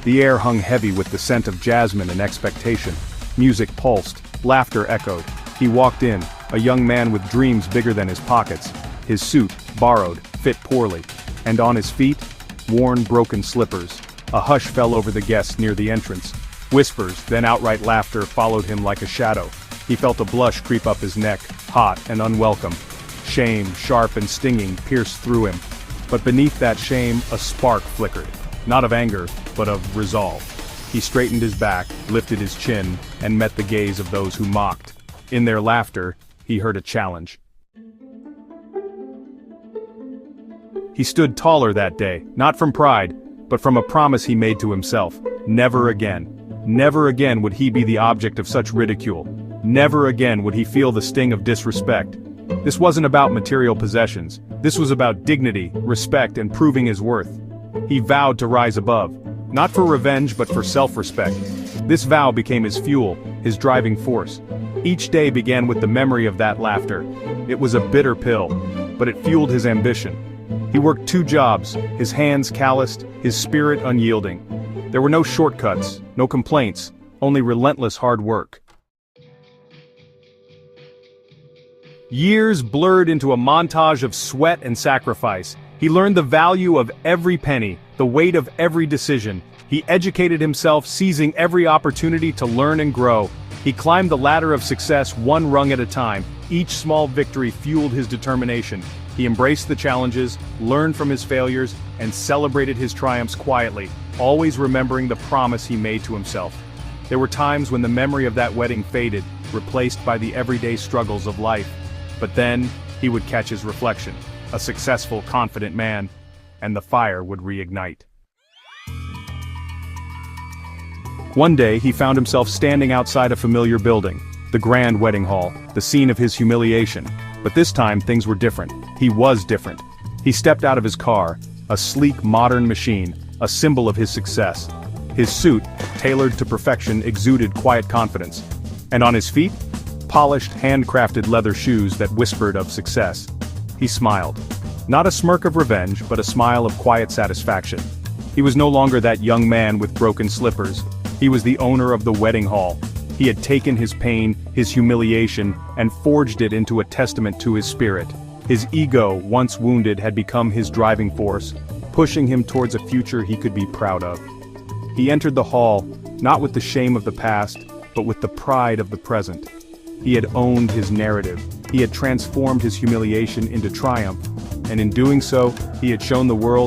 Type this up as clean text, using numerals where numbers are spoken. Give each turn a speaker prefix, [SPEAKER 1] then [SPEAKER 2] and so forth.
[SPEAKER 1] The air hung heavy with the scent of jasmine and expectation. Music pulsed, laughter echoed. He walked in, a young man with dreams bigger than his pockets. His suit, borrowed, fit poorly. And on his feet, worn, broken slippers. A hush fell over the guests near the entrance. Whispers, then outright laughter, followed him like a shadow. He felt a blush creep up his neck, hot and unwelcome. Shame, sharp and stinging, pierced through him. But beneath that shame, a spark flickered. Not of anger, but of resolve. He straightened his back, lifted his chin, and met the gaze of those who mocked. In their laughter, he heard a challenge. He stood taller that day, not from pride, but from a promise he made to himself. Never again. Never again would he be the object of such ridicule. Never again would he feel the sting of disrespect. This wasn't about material possessions. This was about dignity, respect, and proving his worth. He vowed to rise above. Not for revenge, but for self-respect. This vow became his fuel, his driving force. Each day began with the memory of that laughter. It was a bitter pill, but it fueled his ambition. He worked 2 jobs, his hands calloused, his spirit unyielding. There were no shortcuts, no complaints, only relentless hard work. Years blurred into a montage of sweat and sacrifice. He learned the value of every penny, the weight of every decision. He educated himself, seizing every opportunity to learn and grow. He climbed the ladder of success one rung at a time. Each small victory fueled his determination. He embraced the challenges, learned from his failures, and celebrated his triumphs quietly, always remembering the promise he made to himself. There were times when the memory of that wedding faded, replaced by the everyday struggles of life. But then, he would catch his reflection, a successful, confident man, and the fire would reignite. One day, he found himself standing outside a familiar building, the grand wedding hall, the scene of his humiliation. But this time, things were different. He was different. He stepped out of his car, a sleek, modern machine, a symbol of his success. His suit, tailored to perfection, exuded quiet confidence. And on his feet, polished, handcrafted leather shoes that whispered of success. He smiled. Not a smirk of revenge, but a smile of quiet satisfaction. He was no longer that young man with broken slippers. He was the owner of the wedding hall. He had taken his pain, his humiliation, and forged it into a testament to his spirit. His ego, once wounded, had become his driving force, pushing him towards a future he could be proud of. He entered the hall, not with the shame of the past, but with the pride of the present. He had owned his narrative. He had transformed his humiliation into triumph, and in doing so, he had shown the world